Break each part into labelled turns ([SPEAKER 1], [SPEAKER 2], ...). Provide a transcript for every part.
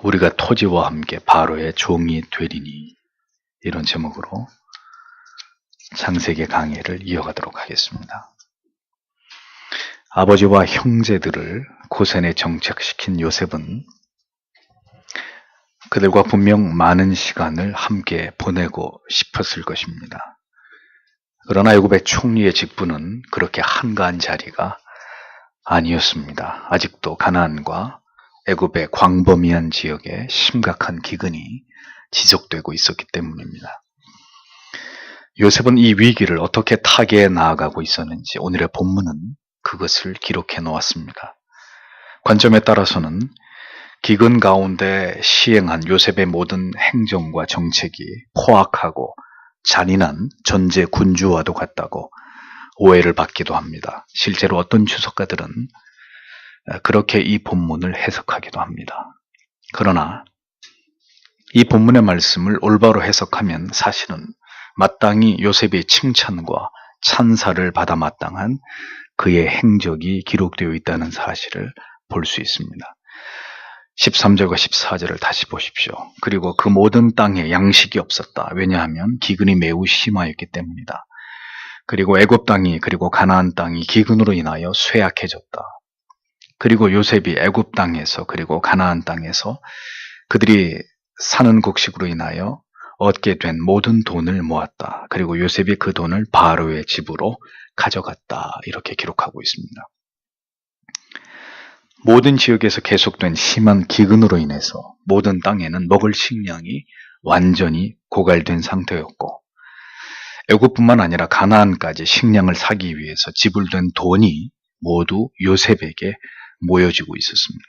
[SPEAKER 1] 우리가 토지와 함께 바로의 종이 되리니, 이런 제목으로 창세기 강의를 이어가도록 하겠습니다. 아버지와 형제들을 고센에 정착시킨 요셉은 그들과 분명 많은 시간을 함께 보내고 싶었을 것입니다. 그러나 애굽의 총리의 직분은 그렇게 한가한 자리가 아니었습니다. 아직도 가나안과 애굽의 광범위한 지역에 심각한 기근이 지속되고 있었기 때문입니다. 요셉은 이 위기를 어떻게 타개해 나아가고 있었는지 오늘의 본문은 그것을 기록해 놓았습니다. 관점에 따라서는 기근 가운데 시행한 요셉의 모든 행정과 정책이 포악하고 잔인한 전제 군주와도 같다고 오해를 받기도 합니다. 실제로 어떤 주석가들은 그렇게 이 본문을 해석하기도 합니다. 그러나 이 본문의 말씀을 올바로 해석하면 사실은 마땅히 요셉의 칭찬과 찬사를 받아 마땅한 그의 행적이 기록되어 있다는 사실을 볼 수 있습니다. 13절과 14절을 다시 보십시오. 그리고 그 모든 땅에 양식이 없었다. 왜냐하면 기근이 매우 심하였기 때문이다. 그리고 애굽 땅이 그리고 가나안 땅이 기근으로 인하여 쇠약해졌다. 그리고 요셉이 애굽 땅에서 그리고 가나안 땅에서 그들이 사는 곡식으로 인하여 얻게 된 모든 돈을 모았다. 그리고 요셉이 그 돈을 바로의 집으로 가져갔다. 이렇게 기록하고 있습니다. 모든 지역에서 계속된 심한 기근으로 인해서 모든 땅에는 먹을 식량이 완전히 고갈된 상태였고 애굽뿐만 아니라 가나안까지 식량을 사기 위해서 지불된 돈이 모두 요셉에게 모여지고 있었습니다.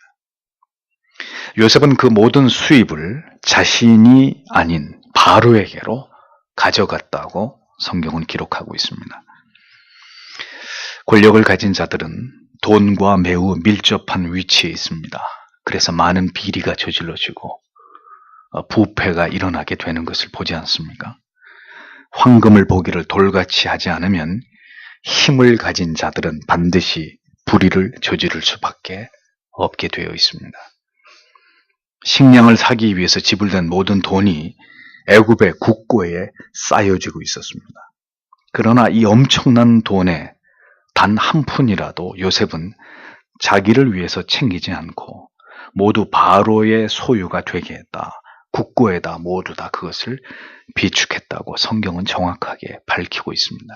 [SPEAKER 1] 요셉은 그 모든 수입을 자신이 아닌 바로에게로 가져갔다고 성경은 기록하고 있습니다. 권력을 가진 자들은 돈과 매우 밀접한 위치에 있습니다. 그래서 많은 비리가 저질러지고 부패가 일어나게 되는 것을 보지 않습니까? 황금을 보기를 돌같이 하지 않으면 힘을 가진 자들은 반드시 불의를 저지를 수밖에 없게 되어 있습니다. 식량을 사기 위해서 지불된 모든 돈이 애굽의 국고에 쌓여지고 있었습니다. 그러나 이 엄청난 돈에 단 한 푼이라도 요셉은 자기를 위해서 챙기지 않고 모두 바로의 소유가 되게 했다. 국고에다 모두 다 그것을 비축했다고 성경은 정확하게 밝히고 있습니다.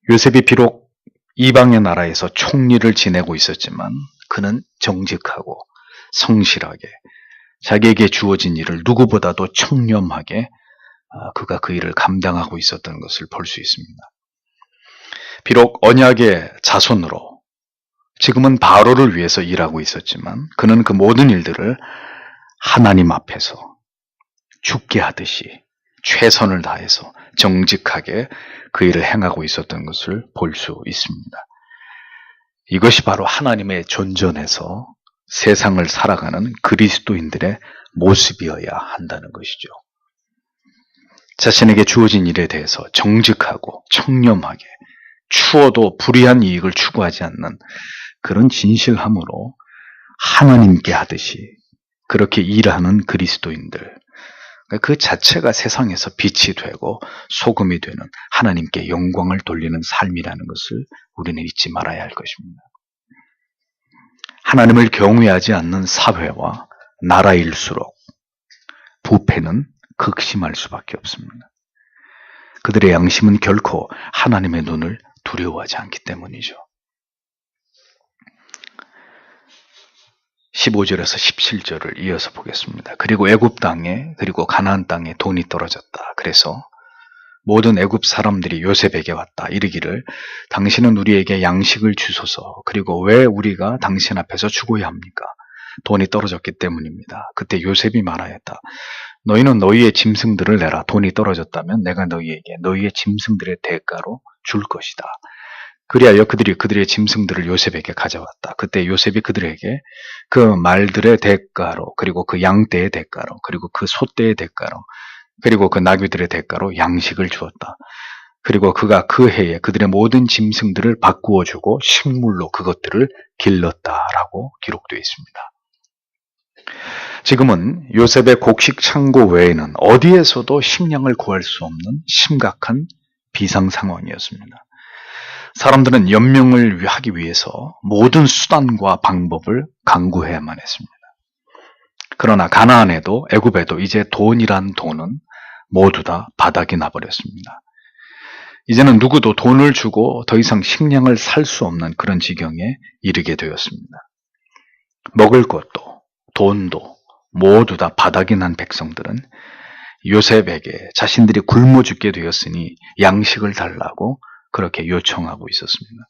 [SPEAKER 1] 요셉이 비록 이방의 나라에서 총리를 지내고 있었지만 그는 정직하고 성실하게 자기에게 주어진 일을 누구보다도 청렴하게 그가 그 일을 감당하고 있었던 것을 볼 수 있습니다. 비록 언약의 자손으로 지금은 바로를 위해서 일하고 있었지만 그는 그 모든 일들을 하나님 앞에서 죽게 하듯이 최선을 다해서 정직하게 그 일을 행하고 있었던 것을 볼 수 있습니다. 이것이 바로 하나님의 존전에서 세상을 살아가는 그리스도인들의 모습이어야 한다는 것이죠. 자신에게 주어진 일에 대해서 정직하고 청렴하게 추워도 불이한 이익을 추구하지 않는 그런 진실함으로 하나님께 하듯이 그렇게 일하는 그리스도인들, 그 자체가 세상에서 빛이 되고 소금이 되는 하나님께 영광을 돌리는 삶이라는 것을 우리는 잊지 말아야 할 것입니다. 하나님을 경외하지 않는 사회와 나라일수록 부패는 극심할 수밖에 없습니다. 그들의 양심은 결코 하나님의 눈을 두려워하지 않기 때문이죠. 15절에서 17절을 이어서 보겠습니다. 그리고 애굽 땅에 그리고 가나안 땅에 돈이 떨어졌다. 그래서 모든 애굽 사람들이 요셉에게 왔다. 이르기를 당신은 우리에게 양식을 주소서. 그리고 왜 우리가 당신 앞에서 죽어야 합니까? 돈이 떨어졌기 때문입니다. 그때 요셉이 말하였다. 너희는 너희의 짐승들을 내라. 돈이 떨어졌다면 내가 너희에게 너희의 짐승들의 대가로 줄 것이다. 그리하여 그들의 짐승들을 요셉에게 가져왔다. 그때 요셉이 그들에게 그 말들의 대가로 그리고 그 양떼의 대가로 그리고 그 소떼의 대가로 그리고 그 나귀들의 대가로 양식을 주었다. 그리고 그가 그 해에 그들의 모든 짐승들을 바꾸어 주고 식물로 그것들을 길렀다라고 기록되어 있습니다. 지금은 요셉의 곡식 창고 외에는 어디에서도 식량을 구할 수 없는 심각한 비상 상황이었습니다. 사람들은 연명을 하기 위해서 모든 수단과 방법을 강구해야만 했습니다. 그러나 가나안에도 애굽에도 이제 돈이란 돈은 모두 다 바닥이 나버렸습니다. 이제는 누구도 돈을 주고 더 이상 식량을 살 수 없는 그런 지경에 이르게 되었습니다. 먹을 것도 돈도 모두 다 바닥이 난 백성들은 요셉에게 자신들이 굶어 죽게 되었으니 양식을 달라고 그렇게 요청하고 있었습니다.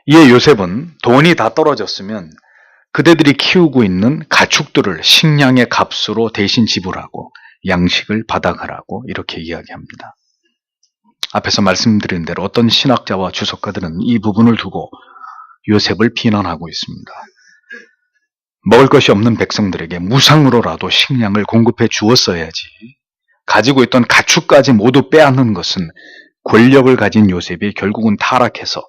[SPEAKER 1] 이에 요셉은 돈이 다 떨어졌으면 그대들이 키우고 있는 가축들을 식량의 값으로 대신 지불하고 양식을 받아가라고 이렇게 이야기합니다. 앞에서 말씀드린 대로 어떤 신학자와 주석가들은 이 부분을 두고 요셉을 비난하고 있습니다. 먹을 것이 없는 백성들에게 무상으로라도 식량을 공급해 주었어야지. 가지고 있던 가축까지 모두 빼앗는 것은 권력을 가진 요셉이 결국은 타락해서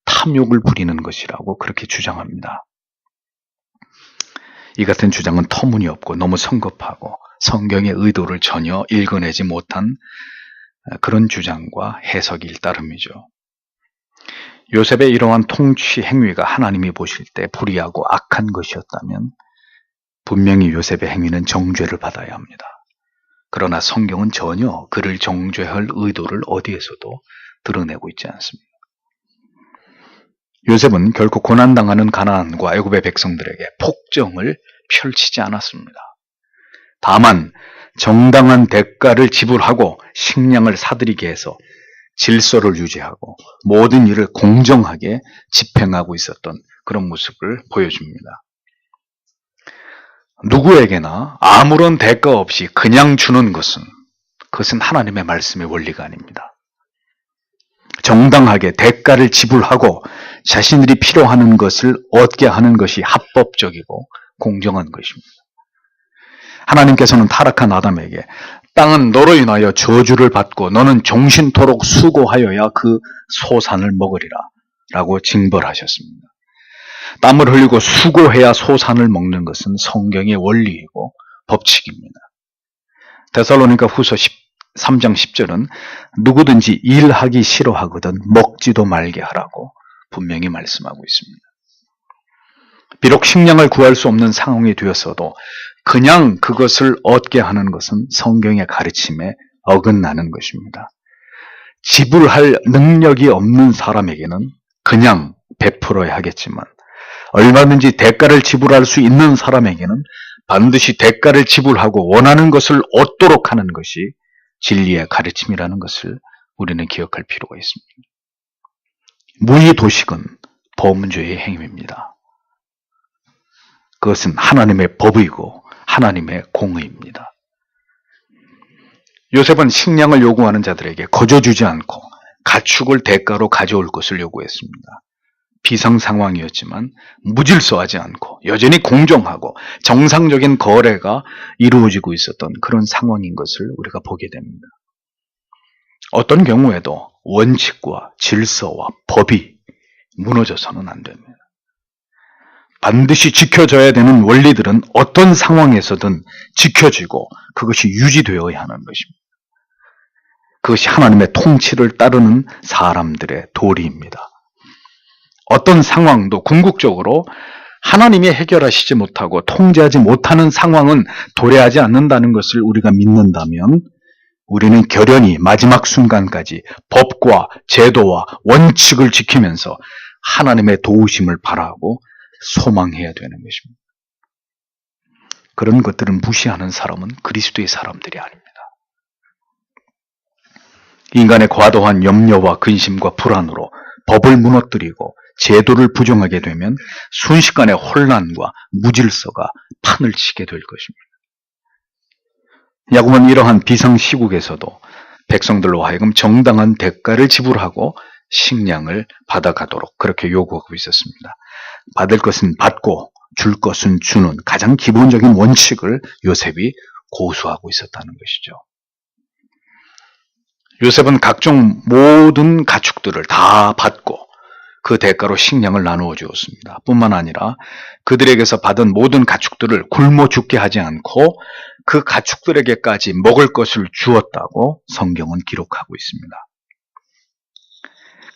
[SPEAKER 1] 탐욕을 부리는 것이라고 그렇게 주장합니다. 이 같은 주장은 터무니없고 너무 성급하고 성경의 의도를 전혀 읽어내지 못한 그런 주장과 해석이 일따름이죠. 요셉의 이러한 통치 행위가 하나님이 보실 때 불의하고 악한 것이었다면 분명히 요셉의 행위는 정죄를 받아야 합니다. 그러나 성경은 전혀 그를 정죄할 의도를 어디에서도 드러내고 있지 않습니다. 요셉은 결코 고난당하는 가나안과 애굽의 백성들에게 폭정을 펼치지 않았습니다. 다만 정당한 대가를 지불하고 식량을 사들이게 해서 질서를 유지하고 모든 일을 공정하게 집행하고 있었던 그런 모습을 보여줍니다. 누구에게나 아무런 대가 없이 그냥 주는 그것은 하나님의 말씀의 원리가 아닙니다. 정당하게 대가를 지불하고 자신들이 필요하는 것을 얻게 하는 것이 합법적이고 공정한 것입니다. 하나님께서는 타락한 아담에게 땅은 너로 인하여 저주를 받고 너는 종신토록 수고하여야 그 소산을 먹으리라 라고 징벌하셨습니다. 땀을 흘리고 수고해야 소산을 먹는 것은 성경의 원리이고 법칙입니다. 데살로니가 후서 3장 10절은 누구든지 일하기 싫어하거든 먹지도 말게 하라고 분명히 말씀하고 있습니다. 비록 식량을 구할 수 없는 상황이 되었어도 그냥 그것을 얻게 하는 것은 성경의 가르침에 어긋나는 것입니다. 지불할 능력이 없는 사람에게는 그냥 베풀어야 하겠지만 얼마든지 대가를 지불할 수 있는 사람에게는 반드시 대가를 지불하고 원하는 것을 얻도록 하는 것이 진리의 가르침이라는 것을 우리는 기억할 필요가 있습니다. 무의도식은 범죄의 행위입니다. 그것은 하나님의 법이고 하나님의 공의입니다. 요셉은 식량을 요구하는 자들에게 거저주지 않고 가축을 대가로 가져올 것을 요구했습니다. 비상 상황이었지만 무질서하지 않고 여전히 공정하고 정상적인 거래가 이루어지고 있었던 그런 상황인 것을 우리가 보게 됩니다. 어떤 경우에도 원칙과 질서와 법이 무너져서는 안 됩니다. 반드시 지켜져야 되는 원리들은 어떤 상황에서든 지켜지고 그것이 유지되어야 하는 것입니다. 그것이 하나님의 통치를 따르는 사람들의 도리입니다. 어떤 상황도 궁극적으로 하나님이 해결하시지 못하고 통제하지 못하는 상황은 도래하지 않는다는 것을 우리가 믿는다면 우리는 결연히 마지막 순간까지 법과 제도와 원칙을 지키면서 하나님의 도우심을 바라고 소망해야 되는 것입니다. 그런 것들을 무시하는 사람은 그리스도의 사람들이 아닙니다. 인간의 과도한 염려와 근심과 불안으로 법을 무너뜨리고 제도를 부정하게 되면 순식간에 혼란과 무질서가 판을 치게 될 것입니다. 야곱은 이러한 비상시국에서도 백성들로 하여금 정당한 대가를 지불하고 식량을 받아가도록 그렇게 요구하고 있었습니다. 받을 것은 받고 줄 것은 주는 가장 기본적인 원칙을 요셉이 고수하고 있었다는 것이죠. 요셉은 각종 모든 가축들을 다 받고 그 대가로 식량을 나누어 주었습니다. 뿐만 아니라 그들에게서 받은 모든 가축들을 굶어 죽게 하지 않고 그 가축들에게까지 먹을 것을 주었다고 성경은 기록하고 있습니다.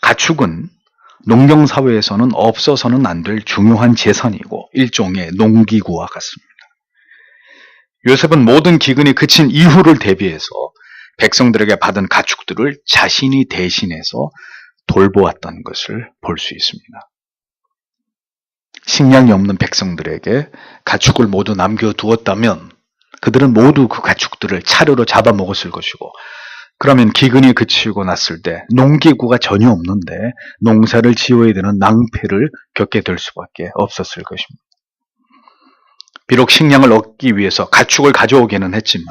[SPEAKER 1] 가축은 농경사회에서는 없어서는 안 될 중요한 재산이고 일종의 농기구와 같습니다. 요셉은 모든 기근이 그친 이후를 대비해서 백성들에게 받은 가축들을 자신이 대신해서 돌보았던 것을 볼 수 있습니다. 식량이 없는 백성들에게 가축을 모두 남겨두었다면 그들은 모두 그 가축들을 차례로 잡아먹었을 것이고, 그러면 기근이 그치고 났을 때 농기구가 전혀 없는데 농사를 지어야 되는 낭패를 겪게 될 수밖에 없었을 것입니다. 비록 식량을 얻기 위해서 가축을 가져오기는 했지만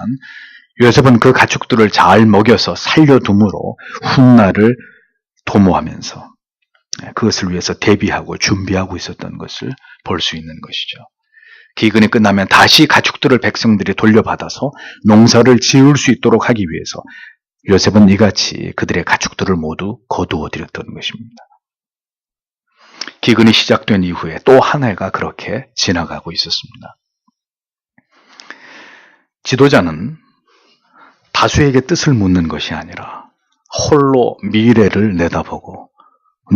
[SPEAKER 1] 요셉은 그 가축들을 잘 먹여서 살려둠으로 훗날을 도모하면서 그것을 위해서 대비하고 준비하고 있었던 것을 볼 수 있는 것이죠. 기근이 끝나면 다시 가축들을 백성들이 돌려받아서 농사를 지을 수 있도록 하기 위해서 요셉은 이같이 그들의 가축들을 모두 거두어 들였던 것입니다. 기근이 시작된 이후에 또 한 해가 그렇게 지나가고 있었습니다. 지도자는 다수에게 뜻을 묻는 것이 아니라 홀로 미래를 내다보고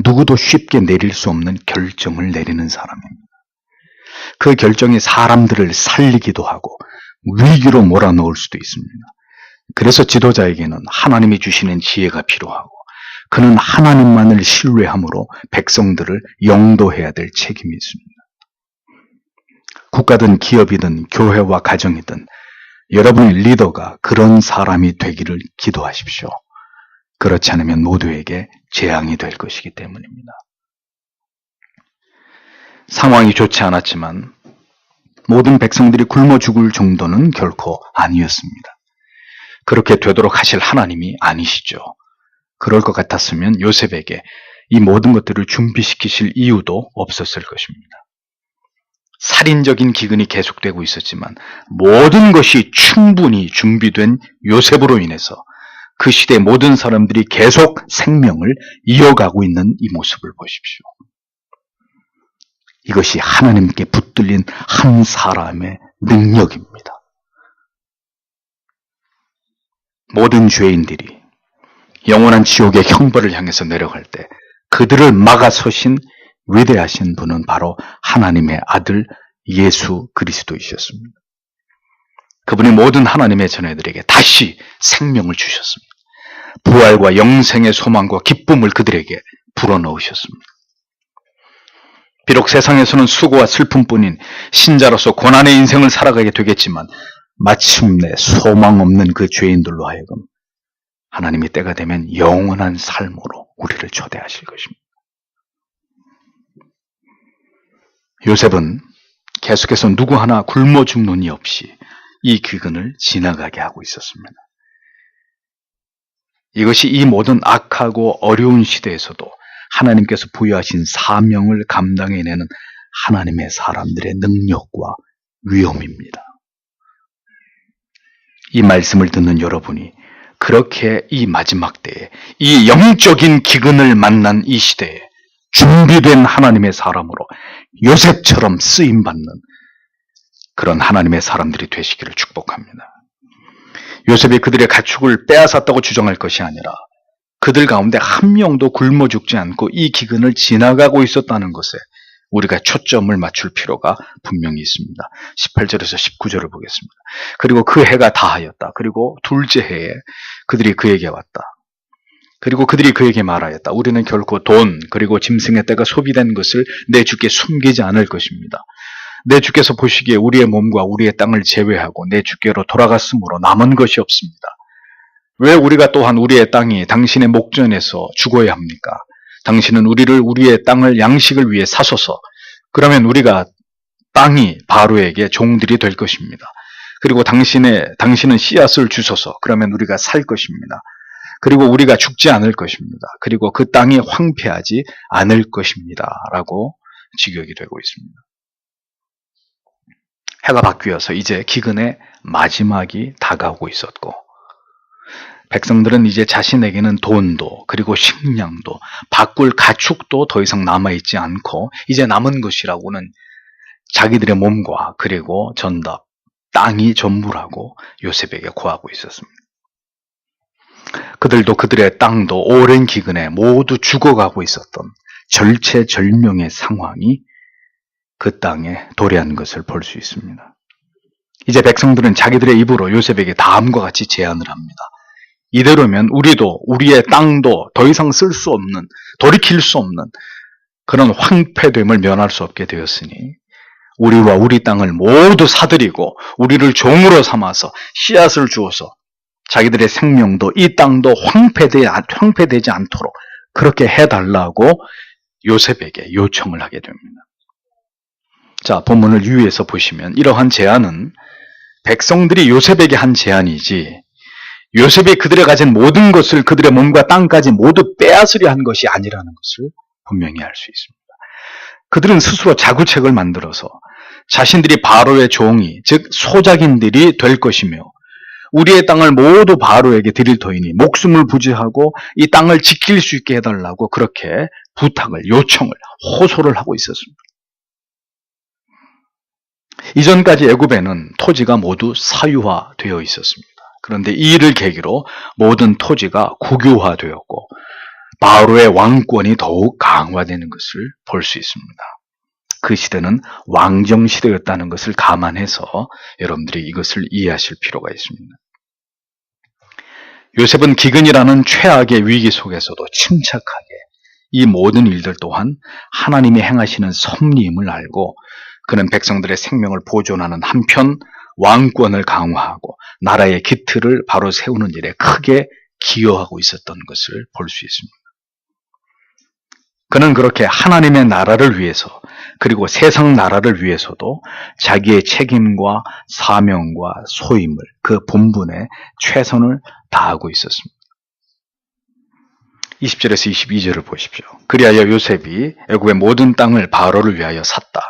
[SPEAKER 1] 누구도 쉽게 내릴 수 없는 결정을 내리는 사람입니다. 그 결정이 사람들을 살리기도 하고 위기로 몰아넣을 수도 있습니다. 그래서 지도자에게는 하나님이 주시는 지혜가 필요하고 그는 하나님만을 신뢰함으로 백성들을 영도해야 될 책임이 있습니다. 국가든 기업이든 교회와 가정이든 여러분의 리더가 그런 사람이 되기를 기도하십시오. 그렇지 않으면 모두에게 재앙이 될 것이기 때문입니다. 상황이 좋지 않았지만 모든 백성들이 굶어 죽을 정도는 결코 아니었습니다. 그렇게 되도록 하실 하나님이 아니시죠. 그럴 것 같았으면 요셉에게 이 모든 것들을 준비시키실 이유도 없었을 것입니다. 살인적인 기근이 계속되고 있었지만 모든 것이 충분히 준비된 요셉으로 인해서 그 시대의 모든 사람들이 계속 생명을 이어가고 있는 이 모습을 보십시오. 이것이 하나님께 붙들린 한 사람의 능력입니다. 모든 죄인들이 영원한 지옥의 형벌을 향해서 내려갈 때 그들을 막아서신 위대하신 분은 바로 하나님의 아들 예수 그리스도이셨습니다. 그분이 모든 하나님의 자녀들에게 다시 생명을 주셨습니다. 부활과 영생의 소망과 기쁨을 그들에게 불어넣으셨습니다. 비록 세상에서는 수고와 슬픔뿐인 신자로서 고난의 인생을 살아가게 되겠지만 마침내 소망 없는 그 죄인들로 하여금 하나님이 때가 되면 영원한 삶으로 우리를 초대하실 것입니다. 요셉은 계속해서 누구 하나 굶어 죽는 이 없이 이 기근을 지나가게 하고 있었습니다. 이것이 이 모든 악하고 어려운 시대에서도 하나님께서 부여하신 사명을 감당해내는 하나님의 사람들의 능력과 위엄입니다. 이 말씀을 듣는 여러분이 그렇게 이 마지막 때에 이 영적인 기근을 만난 이 시대에 준비된 하나님의 사람으로 요셉처럼 쓰임받는 그런 하나님의 사람들이 되시기를 축복합니다. 요셉이 그들의 가축을 빼앗았다고 주장할 것이 아니라 그들 가운데 한 명도 굶어 죽지 않고 이 기근을 지나가고 있었다는 것에 우리가 초점을 맞출 필요가 분명히 있습니다. 18절에서 19절을 보겠습니다. 그리고 그 해가 다하였다. 그리고 둘째 해에 그들이 그에게 왔다. 그리고 그들이 그에게 말하였다. 우리는 결코 돈 그리고 짐승의 때가 소비된 것을 내 주께 숨기지 않을 것입니다. 내 주께서 보시기에 우리의 몸과 우리의 땅을 제외하고 내 주께로 돌아갔으므로 남은 것이 없습니다. 왜 우리가 또한 우리의 땅이 당신의 목전에서 죽어야 합니까? 당신은 우리의 땅을 양식을 위해 사소서. 그러면 우리가 땅이 바로에게 종들이 될 것입니다. 그리고 당신은 씨앗을 주소서. 그러면 우리가 살 것입니다. 그리고 우리가 죽지 않을 것입니다. 그리고 그 땅이 황폐하지 않을 것입니다. 라고 직역이 되고 있습니다. 해가 바뀌어서 이제 기근의 마지막이 다가오고 있었고 백성들은 이제 자신에게는 돈도 그리고 식량도 바꿀 가축도 더 이상 남아있지 않고 이제 남은 것이라고는 자기들의 몸과 그리고 전답, 땅이 전부라고 요셉에게 고하고 있었습니다. 그들도 그들의 땅도 오랜 기근에 모두 죽어가고 있었던 절체절명의 상황이 그 땅에 도래한 것을 볼 수 있습니다. 이제 백성들은 자기들의 입으로 요셉에게 다음과 같이 제안을 합니다. 이대로면 우리도 우리의 땅도 더 이상 쓸 수 없는, 돌이킬 수 없는 그런 황폐됨을 면할 수 없게 되었으니 우리와 우리 땅을 모두 사들이고 우리를 종으로 삼아서 씨앗을 주어서 자기들의 생명도 이 땅도 황폐되지 않도록 그렇게 해달라고 요셉에게 요청을 하게 됩니다. 자, 본문을 유의해서 보시면 이러한 제안은 백성들이 요셉에게 한 제안이지 요셉이 그들의 가진 모든 것을 그들의 몸과 땅까지 모두 빼앗으려 한 것이 아니라는 것을 분명히 알 수 있습니다. 그들은 스스로 자구책을 만들어서 자신들이 바로의 종이, 즉 소작인들이 될 것이며 우리의 땅을 모두 바로에게 드릴 터이니 목숨을 부지하고 이 땅을 지킬 수 있게 해달라고 그렇게 부탁을, 요청을, 호소를 하고 있었습니다. 이전까지 애굽에는 토지가 모두 사유화되어 있었습니다. 그런데 이 일을 계기로 모든 토지가 국유화되었고 바로의 왕권이 더욱 강화되는 것을 볼 수 있습니다. 그 시대는 왕정 시대였다는 것을 감안해서 여러분들이 이것을 이해하실 필요가 있습니다. 요셉은 기근이라는 최악의 위기 속에서도 침착하게 이 모든 일들 또한 하나님이 행하시는 섭리임을 알고 그는 백성들의 생명을 보존하는 한편 왕권을 강화하고 나라의 기틀을 바로 세우는 일에 크게 기여하고 있었던 것을 볼 수 있습니다. 그는 그렇게 하나님의 나라를 위해서 그리고 세상 나라를 위해서도 자기의 책임과 사명과 소임을 그 본분에 최선을 다하고 있었습니다. 20절에서 22절을 보십시오. 그리하여 요셉이 애굽의 모든 땅을 바로를 위하여 샀다.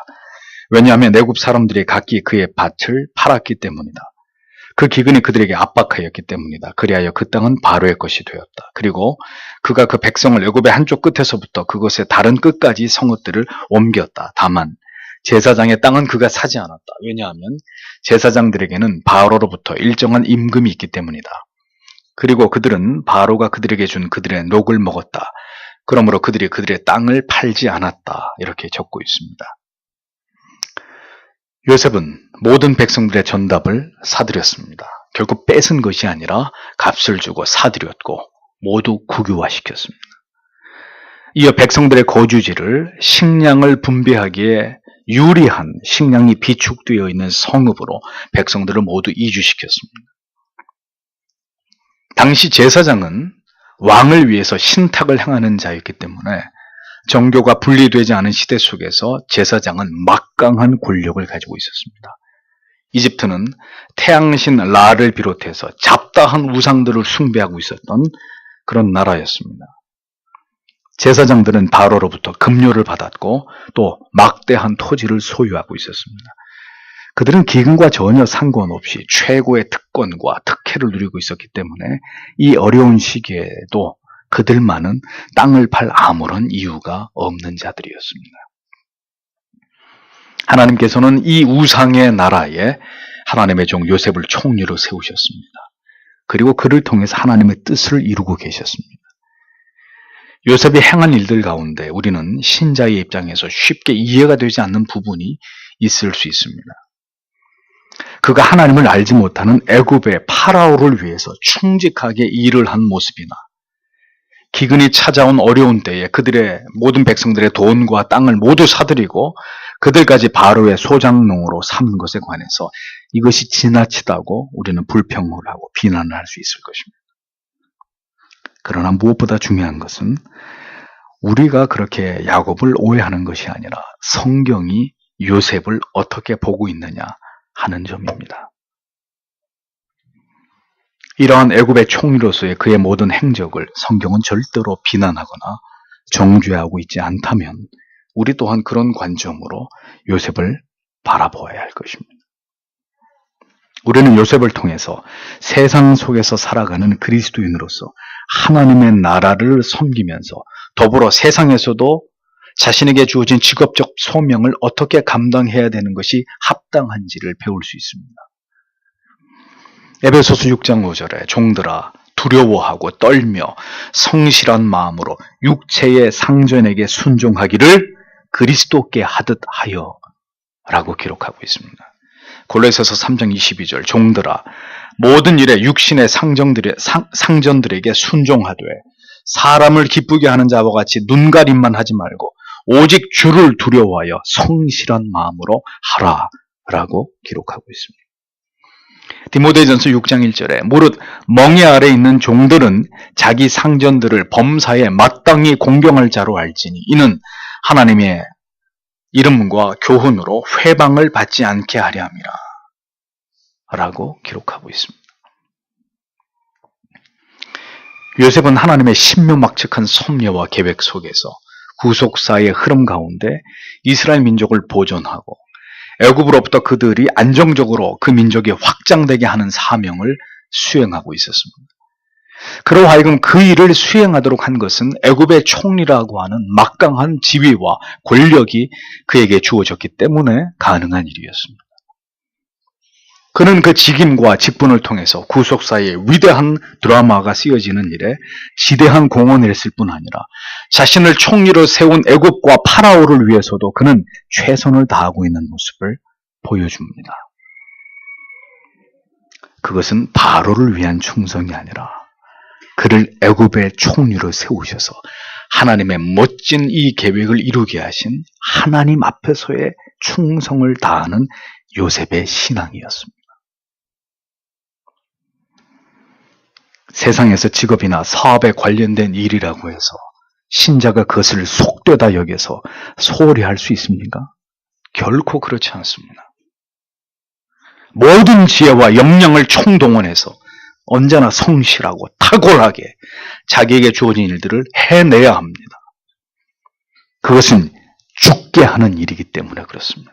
[SPEAKER 1] 왜냐하면 애굽 사람들이 각기 그의 밭을 팔았기 때문이다. 그 기근이 그들에게 압박하였기 때문이다. 그리하여 그 땅은 바로의 것이 되었다. 그리고 그가 그 백성을 애굽의 한쪽 끝에서부터 그것의 다른 끝까지 성읍들을 옮겼다. 다만 제사장의 땅은 그가 사지 않았다. 왜냐하면 제사장들에게는 바로로부터 일정한 임금이 있기 때문이다. 그리고 그들은 바로가 그들에게 준 그들의 녹을 먹었다. 그러므로 그들이 그들의 땅을 팔지 않았다. 이렇게 적고 있습니다. 요셉은 모든 백성들의 전답을 사들였습니다. 결국 뺏은 것이 아니라 값을 주고 사들였고 모두 국유화시켰습니다. 이어 백성들의 거주지를 식량을 분배하기에 유리한 식량이 비축되어 있는 성읍으로 백성들을 모두 이주시켰습니다. 당시 제사장은 왕을 위해서 신탁을 행하는 자였기 때문에 정교가 분리되지 않은 시대 속에서 제사장은 막강한 권력을 가지고 있었습니다. 이집트는 태양신 라를 비롯해서 잡다한 우상들을 숭배하고 있었던 그런 나라였습니다. 제사장들은 바로로부터 급료를 받았고 또 막대한 토지를 소유하고 있었습니다. 그들은 기근과 전혀 상관없이 최고의 특권과 특혜를 누리고 있었기 때문에 이 어려운 시기에도 그들만은 땅을 팔 아무런 이유가 없는 자들이었습니다. 하나님께서는 이 우상의 나라에 하나님의 종 요셉을 총리로 세우셨습니다. 그리고 그를 통해서 하나님의 뜻을 이루고 계셨습니다. 요셉이 행한 일들 가운데 우리는 신자의 입장에서 쉽게 이해가 되지 않는 부분이 있을 수 있습니다. 그가 하나님을 알지 못하는 애굽의 파라오를 위해서 충직하게 일을 한 모습이나 기근이 찾아온 어려운 때에 그들의 모든 백성들의 돈과 땅을 모두 사들이고 그들까지 바로의 소장농으로 삼은 것에 관해서 이것이 지나치다고 우리는 불평을 하고 비난을 할 수 있을 것입니다. 그러나 무엇보다 중요한 것은 우리가 그렇게 야곱을 오해하는 것이 아니라 성경이 요셉을 어떻게 보고 있느냐 하는 점입니다. 이러한 애굽의 총리로서의 그의 모든 행적을 성경은 절대로 비난하거나 정죄하고 있지 않다면 우리 또한 그런 관점으로 요셉을 바라보아야 할 것입니다. 우리는 요셉을 통해서 세상 속에서 살아가는 그리스도인으로서 하나님의 나라를 섬기면서 더불어 세상에서도 자신에게 주어진 직업적 소명을 어떻게 감당해야 되는 것이 합당한지를 배울 수 있습니다. 에베소서 6장 5절에 종들아 두려워하고 떨며 성실한 마음으로 육체의 상전에게 순종하기를 그리스도께 하듯 하여 라고 기록하고 있습니다. 골로새서 3장 22절 종들아 모든 일에 육신의 상전들에게 순종하되 사람을 기쁘게 하는 자와 같이 눈가림만 하지 말고 오직 주를 두려워하여 성실한 마음으로 하라 라고 기록하고 있습니다. 디모데전서 6장 1절에 무릇 멍에 아래 있는 종들은 자기 상전들을 범사에 마땅히 공경할 자로 알지니 이는 하나님의 이름과 교훈으로 회방을 받지 않게 하려 함이라 라고 기록하고 있습니다. 요셉은 하나님의 신묘막측한 섭리와 계획 속에서 구속사의 흐름 가운데 이스라엘 민족을 보존하고 애굽으로부터 그들이 안정적으로 그 민족이 확장되게 하는 사명을 수행하고 있었습니다. 그로 하여금 그 일을 수행하도록 한 것은 애굽의 총리라고 하는 막강한 지위와 권력이 그에게 주어졌기 때문에 가능한 일이었습니다. 그는 그 직임과 직분을 통해서 구속사의 위대한 드라마가 쓰여지는 일에 지대한 공헌을 했을 뿐 아니라 자신을 총리로 세운 애굽과 파라오를 위해서도 그는 최선을 다하고 있는 모습을 보여줍니다. 그것은 바로를 위한 충성이 아니라 그를 애굽의 총리로 세우셔서 하나님의 멋진 이 계획을 이루게 하신 하나님 앞에서의 충성을 다하는 요셉의 신앙이었습니다. 세상에서 직업이나 사업에 관련된 일이라고 해서 신자가 그것을 속되다 여겨서 소홀히 할 수 있습니까? 결코 그렇지 않습니다. 모든 지혜와 역량을 총동원해서 언제나 성실하고 탁월하게 자기에게 주어진 일들을 해내야 합니다. 그것은 죽게 하는 일이기 때문에 그렇습니다.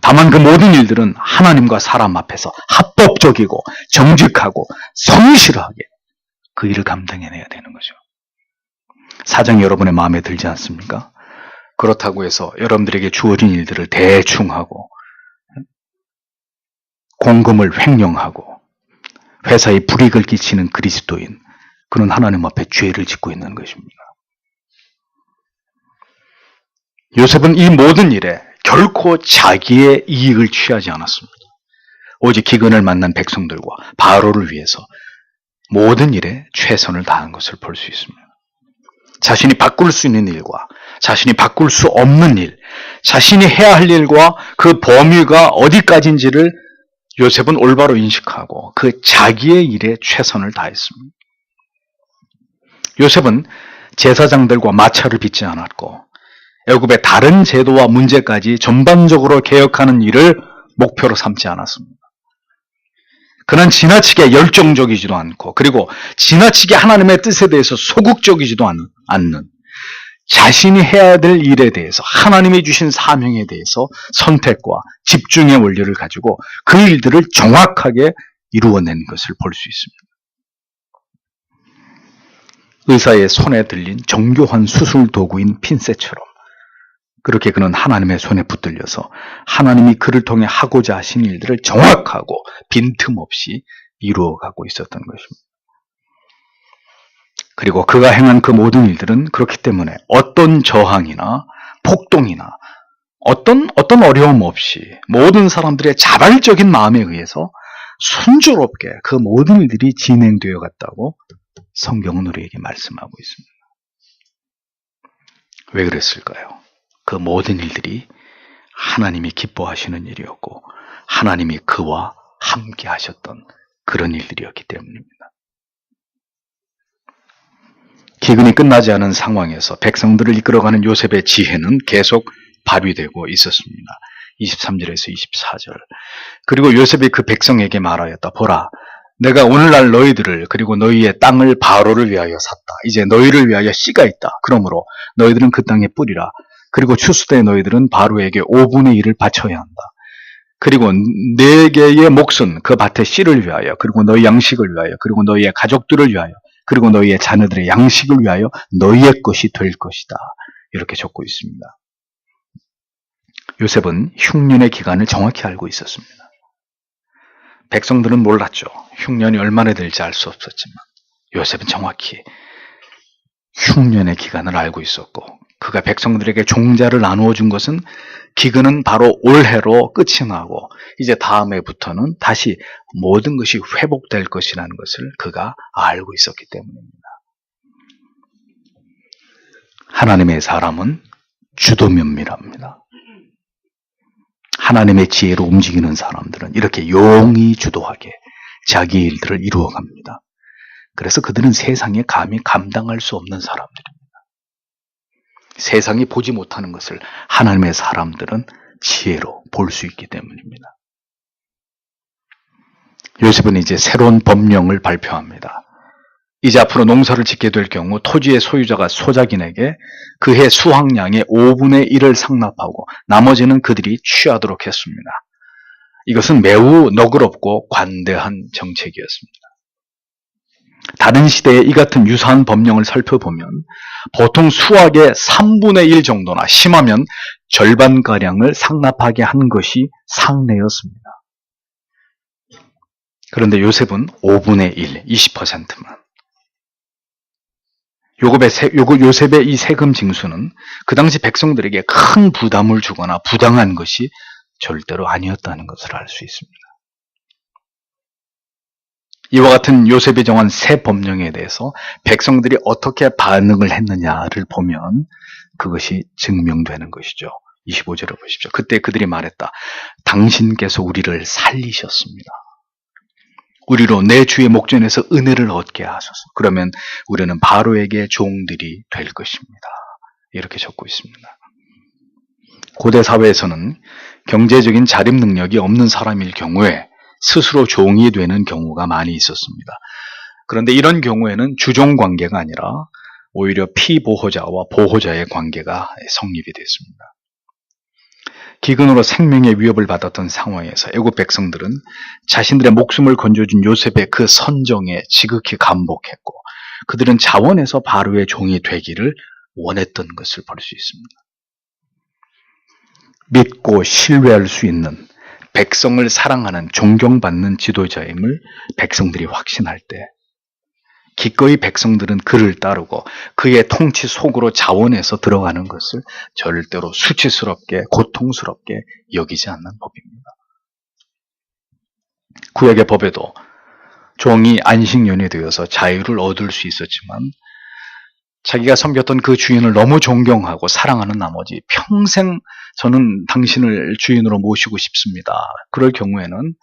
[SPEAKER 1] 다만 그 모든 일들은 하나님과 사람 앞에서 합법적이고 정직하고 성실하게 그 일을 감당해내야 되는 거죠. 사정이 여러분의 마음에 들지 않습니까? 그렇다고 해서 여러분들에게 주어진 일들을 대충 하고 공금을 횡령하고 회사에 불이익을 끼치는 그리스도인, 그는 하나님 앞에 죄를 짓고 있는 것입니다. 요셉은 이 모든 일에 결코 자기의 이익을 취하지 않았습니다. 오직 기근을 만난 백성들과 바로를 위해서 모든 일에 최선을 다한 것을 볼 수 있습니다. 자신이 바꿀 수 있는 일과 자신이 바꿀 수 없는 일, 자신이 해야 할 일과 그 범위가 어디까지인지를 요셉은 올바로 인식하고 그 자기의 일에 최선을 다했습니다. 요셉은 제사장들과 마차를 빚지 않았고 애굽의 다른 제도와 문제까지 전반적으로 개혁하는 일을 목표로 삼지 않았습니다. 그는 지나치게 열정적이지도 않고 그리고 지나치게 하나님의 뜻에 대해서 소극적이지도 않는 자신이 해야 될 일에 대해서 하나님이 주신 사명에 대해서 선택과 집중의 원리를 가지고 그 일들을 정확하게 이루어낸 것을 볼 수 있습니다. 의사의 손에 들린 정교한 수술 도구인 핀셋처럼 그렇게 그는 하나님의 손에 붙들려서 하나님이 그를 통해 하고자 하신 일들을 정확하고 빈틈없이 이루어가고 있었던 것입니다. 그리고 그가 행한 그 모든 일들은 그렇기 때문에 어떤 저항이나 폭동이나 어떤 어려움 없이 모든 사람들의 자발적인 마음에 의해서 순조롭게 그 모든 일들이 진행되어 갔다고 성경은 우리에게 말씀하고 있습니다. 왜 그랬을까요? 그 모든 일들이 하나님이 기뻐하시는 일이었고 하나님이 그와 함께 하셨던 그런 일들이었기 때문입니다. 기근이 끝나지 않은 상황에서 백성들을 이끌어가는 요셉의 지혜는 계속 발휘되고 있었습니다. 23절에서 24절. 그리고 요셉이 그 백성에게 말하였다. 보라, 내가 오늘날 너희들을 그리고 너희의 땅을 바로를 위하여 샀다. 이제 너희를 위하여 씨가 있다. 그러므로 너희들은 그 땅에 뿌리라. 그리고 추수 때 너희들은 바로에게 5분의 1을 바쳐야 한다. 그리고 네 개의 몫은 그 밭의 씨를 위하여, 그리고 너희 양식을 위하여, 그리고 너희의 가족들을 위하여, 그리고 너희의 자녀들의 양식을 위하여 너희의 것이 될 것이다. 이렇게 적고 있습니다. 요셉은 흉년의 기간을 정확히 알고 있었습니다. 백성들은 몰랐죠. 흉년이 얼마나 될지 알 수 없었지만 요셉은 정확히 흉년의 기간을 알고 있었고, 그가 백성들에게 종자를 나누어 준 것은 기근은 바로 올해로 끝이 나고 이제 다음 해부터는 다시 모든 것이 회복될 것이라는 것을 그가 알고 있었기 때문입니다. 하나님의 사람은 주도면밀합니다. 하나님의 지혜로 움직이는 사람들은 이렇게 용이 주도하게 자기 일들을 이루어갑니다. 그래서 그들은 세상에 감히 감당할 수 없는 사람들입니다. 세상이 보지 못하는 것을 하나님의 사람들은 지혜로 볼 수 있기 때문입니다. 요셉은 이제 새로운 법령을 발표합니다. 이제 앞으로 농사를 짓게 될 경우 토지의 소유자가 소작인에게 그해 수확량의 5분의 1을 상납하고 나머지는 그들이 취하도록 했습니다. 이것은 매우 너그럽고 관대한 정책이었습니다. 다른 시대에 이 같은 유사한 법령을 살펴보면 보통 수확의 3분의 1 정도나 심하면 절반가량을 상납하게 한 것이 상례였습니다. 그런데 요셉은 5분의 1, 20%만. 요셉의 이 세금 징수는 그 당시 백성들에게 큰 부담을 주거나 부당한 것이 절대로 아니었다는 것을 알 수 있습니다. 이와 같은 요셉이 정한 새 법령에 대해서 백성들이 어떻게 반응을 했느냐를 보면 그것이 증명되는 것이죠. 25절을 보십시오. 그때 그들이 말했다. 당신께서 우리를 살리셨습니다. 우리로 내 주의 목전에서 은혜를 얻게 하소서. 그러면 우리는 바로에게 종들이 될 것입니다. 이렇게 적고 있습니다. 고대 사회에서는 경제적인 자립 능력이 없는 사람일 경우에 스스로 종이 되는 경우가 많이 있었습니다. 그런데 이런 경우에는 주종 관계가 아니라 오히려 피보호자와 보호자의 관계가 성립이 됐습니다. 기근으로 생명의 위협을 받았던 상황에서 애국 백성들은 자신들의 목숨을 건져준 요셉의 그 선정에 지극히 감복했고 그들은 자원해서 바로의 종이 되기를 원했던 것을 볼 수 있습니다. 믿고 신뢰할 수 있는 백성을 사랑하는 존경받는 지도자임을 백성들이 확신할 때 기꺼이 백성들은 그를 따르고 그의 통치 속으로 자원해서 들어가는 것을 절대로 수치스럽게 고통스럽게 여기지 않는 법입니다. 구약의 법에도 종이 안식년이 되어서 자유를 얻을 수 있었지만 자기가 섬겼던 그 주인을 너무 존경하고 사랑하는 나머지 평생 저는 당신을 주인으로 모시고 싶습니다. 그럴 경우에는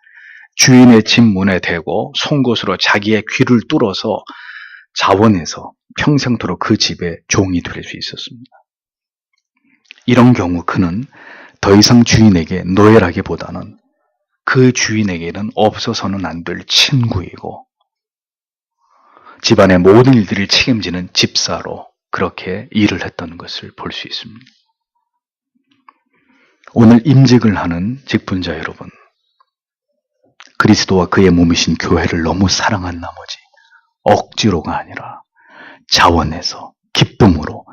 [SPEAKER 1] 주인의 집 문에 대고 송곳으로 자기의 귀를 뚫어서 자원해서 평생토록 그 집의 종이 될 수 있었습니다. 이런 경우 그는 더 이상 주인에게 노예라기보다는 그 주인에게는 없어서는 안 될 친구이고 집안의 모든 일들을 책임지는 집사로 그렇게 일을 했던 것을 볼 수 있습니다. 오늘 임직을 하는 직분자 여러분, 그리스도와 그의 몸이신 교회를 너무 사랑한 나머지 억지로가 아니라 자원해서 기쁨으로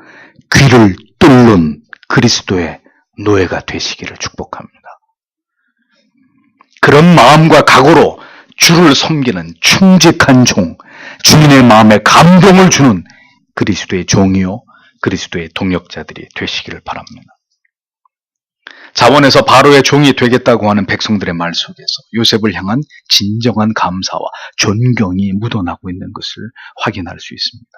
[SPEAKER 1] 귀를 뚫는 그리스도의 노예가 되시기를 축복합니다. 그런 마음과 각오로 주를 섬기는 충직한 종, 주인의 마음에 감동을 주는 그리스도의 종이요 그리스도의 동역자들이 되시기를 바랍니다. 자원해서 바로의 종이 되겠다고 하는 백성들의 말 속에서 요셉을 향한 진정한 감사와 존경이 묻어나고 있는 것을 확인할 수 있습니다.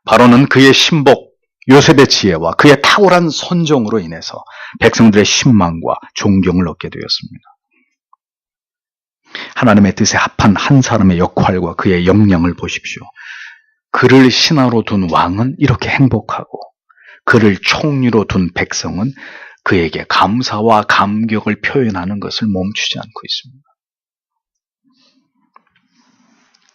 [SPEAKER 1] 바로는 그의 신복 요셉의 지혜와 그의 탁월한 선정으로 인해서 백성들의 신망과 존경을 얻게 되었습니다. 하나님의 뜻에 합한 한 사람의 역할과 그의 역량을 보십시오. 그를 신하로 둔 왕은 이렇게 행복하고 그를 총리로 둔 백성은 그에게 감사와 감격을 표현하는 것을 멈추지 않고 있습니다.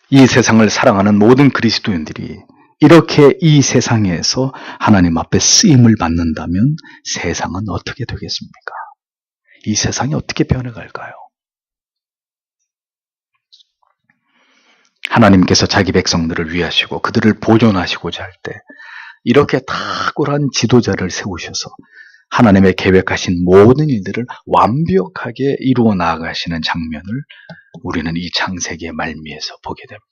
[SPEAKER 1] 이 세상을 사랑하는 모든 그리스도인들이 이렇게 이 세상에서 하나님 앞에 쓰임을 받는다면 세상은 어떻게 되겠습니까? 이 세상이 어떻게 변해갈까요? 하나님께서 자기 백성들을 위하시고 그들을 보존하시고자 할 때 이렇게 탁월한 지도자를 세우셔서 하나님의 계획하신 모든 일들을 완벽하게 이루어 나아가시는 장면을 우리는 이 창세기의 말미에서 보게 됩니다.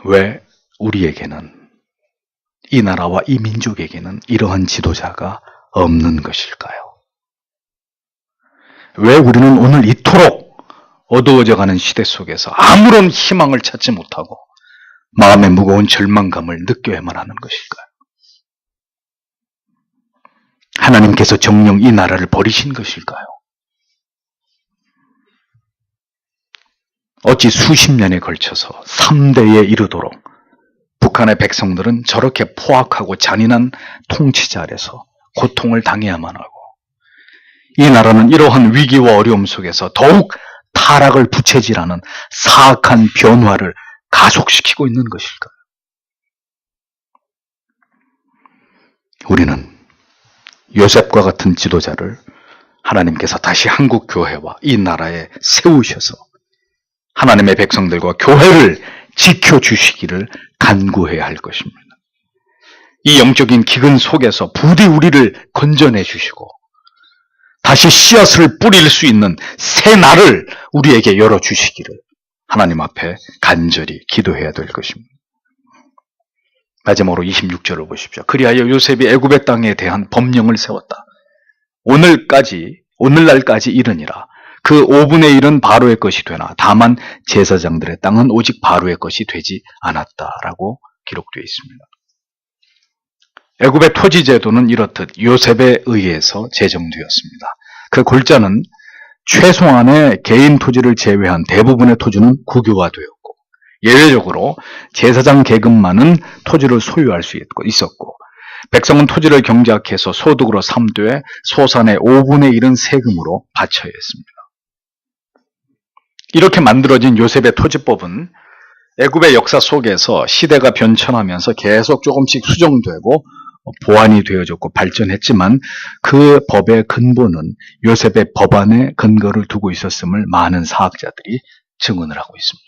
[SPEAKER 1] 왜 우리에게는, 이 나라와 이 민족에게는 이러한 지도자가 없는 것일까요? 왜 우리는 오늘 이토록 어두워져가는 시대 속에서 아무런 희망을 찾지 못하고 마음의 무거운 절망감을 느껴야만 하는 것일까요? 하나님께서 정녕 이 나라를 버리신 것일까요? 어찌 수십 년에 걸쳐서 3대에 이르도록 북한의 백성들은 저렇게 포악하고 잔인한 통치자 아래서 고통을 당해야만 하고 이 나라는 이러한 위기와 어려움 속에서 더욱 타락을 부채질하는 사악한 변화를 가속시키고 있는 것일까요? 우리는 요셉과 같은 지도자를 하나님께서 다시 한국 교회와 이 나라에 세우셔서 하나님의 백성들과 교회를 지켜주시기를 간구해야 할 것입니다. 이 영적인 기근 속에서 부디 우리를 건져내 주시고 다시 씨앗을 뿌릴 수 있는 새 날을 우리에게 열어주시기를 하나님 앞에 간절히 기도해야 될 것입니다. 마지막으로 26절을 보십시오. 그리하여 요셉이 애굽의 땅에 대한 법령을 세웠다. 오늘날까지 이르니라. 그 5분의 1은 바로의 것이 되나 다만 제사장들의 땅은 오직 바로의 것이 되지 않았다라고 기록되어 있습니다. 애굽의 토지 제도는 이렇듯 요셉에 의해서 제정되었습니다. 그 골자는 최소한의 개인 토지를 제외한 대부분의 토지는 국유화되었고 예외적으로 제사장 계급만은 토지를 소유할 수 있었고 백성은 토지를 경작해서 소득으로 삼되 소산의 5분의 1은 세금으로 바쳐야 했습니다. 이렇게 만들어진 요셉의 토지법은 애굽의 역사 속에서 시대가 변천하면서 계속 조금씩 수정되고 보완이 되어졌고 발전했지만 그 법의 근본은 요셉의 법안에 근거를 두고 있었음을 많은 사학자들이 증언을 하고 있습니다.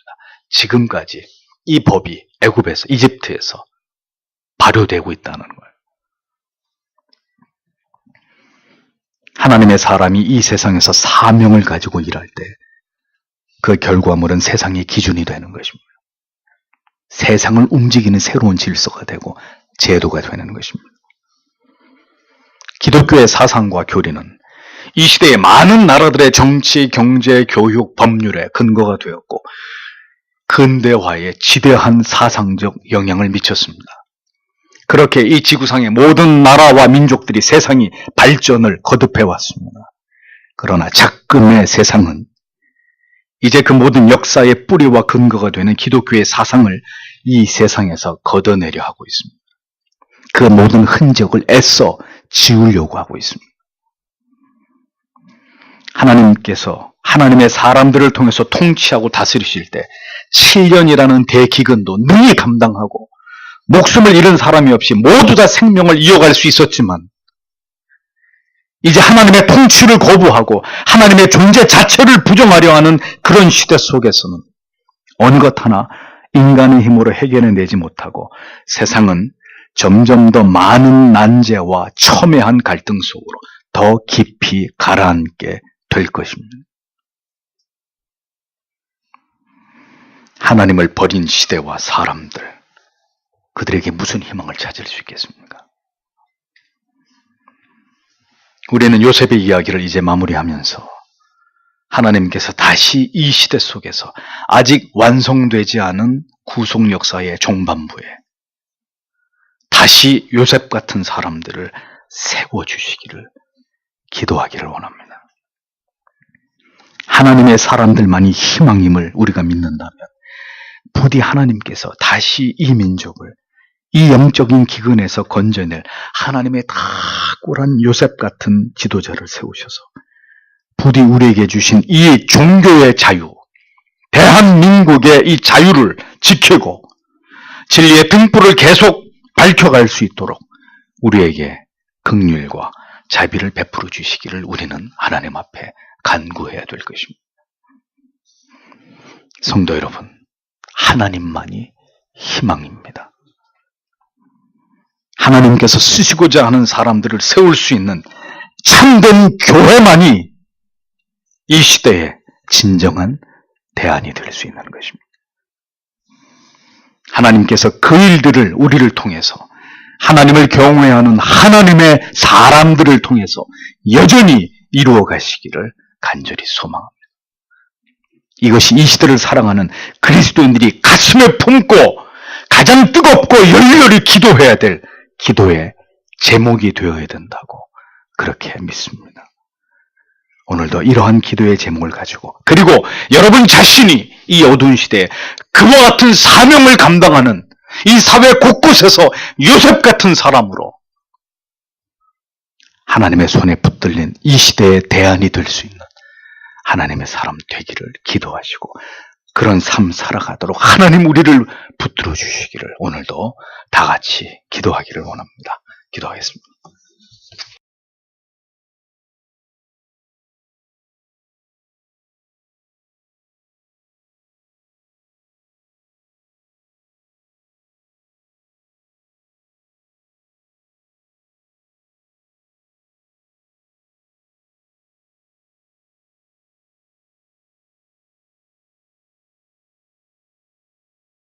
[SPEAKER 1] 지금까지 이 법이 애굽에서, 이집트에서 발효되고 있다는 거예요. 하나님의 사람이 이 세상에서 사명을 가지고 일할 때 그 결과물은 세상의 기준이 되는 것입니다. 세상을 움직이는 새로운 질서가 되고 제도가 되는 것입니다. 기독교의 사상과 교리는 이 시대의 많은 나라들의 정치, 경제, 교육, 법률의 근거가 되었고 근대화에 지대한 사상적 영향을 미쳤습니다. 그렇게 이 지구상의 모든 나라와 민족들이 세상이 발전을 거듭해 왔습니다. 그러나 작금의 세상은 이제 그 모든 역사의 뿌리와 근거가 되는 기독교의 사상을 이 세상에서 걷어내려 하고 있습니다. 그 모든 흔적을 애써 지우려고 하고 있습니다. 하나님께서 하나님의 사람들을 통해서 통치하고 다스리실 때 7년이라는 대기근도 능히 감당하고 목숨을 잃은 사람이 없이 모두 다 생명을 이어갈 수 있었지만 이제 하나님의 통치를 거부하고 하나님의 존재 자체를 부정하려 하는 그런 시대 속에서는 어느 것 하나 인간의 힘으로 해결해내지 못하고 세상은 점점 더 많은 난제와 첨예한 갈등 속으로 더 깊이 가라앉게 될 것입니다. 하나님을 버린 시대와 사람들, 그들에게 무슨 희망을 찾을 수 있겠습니까? 우리는 요셉의 이야기를 이제 마무리하면서 하나님께서 다시 이 시대 속에서 아직 완성되지 않은 구속 역사의 종반부에 다시 요셉 같은 사람들을 세워주시기를 기도하기를 원합니다. 하나님의 사람들만이 희망임을 우리가 믿는다면 부디 하나님께서 다시 이 민족을 이 영적인 기근에서 건져낼 하나님의 탁월한 요셉 같은 지도자를 세우셔서 부디 우리에게 주신 이 종교의 자유, 대한민국의 이 자유를 지키고 진리의 등불을 계속 밝혀갈 수 있도록 우리에게 긍휼과 자비를 베풀어 주시기를 우리는 하나님 앞에 간구해야 될 것입니다. 성도 여러분, 하나님만이 희망입니다. 하나님께서 쓰시고자 하는 사람들을 세울 수 있는 참된 교회만이 이 시대의 진정한 대안이 될 수 있는 것입니다. 하나님께서 그 일들을 우리를 통해서 하나님을 경외하는 하나님의 사람들을 통해서 여전히 이루어 가시기를 간절히 소망합니다. 이것이 이 시대를 사랑하는 그리스도인들이 가슴에 품고 가장 뜨겁고 열렬히 기도해야 될 기도의 제목이 되어야 된다고 그렇게 믿습니다. 오늘도 이러한 기도의 제목을 가지고, 그리고 여러분 자신이 이 어두운 시대에 그와 같은 사명을 감당하는 이 사회 곳곳에서 요셉 같은 사람으로 하나님의 손에 붙들린 이 시대의 대안이 될 수 있는 하나님의 사람 되기를 기도하시고, 그런 삶 살아가도록 하나님 우리를 붙들어 주시기를 오늘도 다 같이 기도하기를 원합니다. 기도하겠습니다.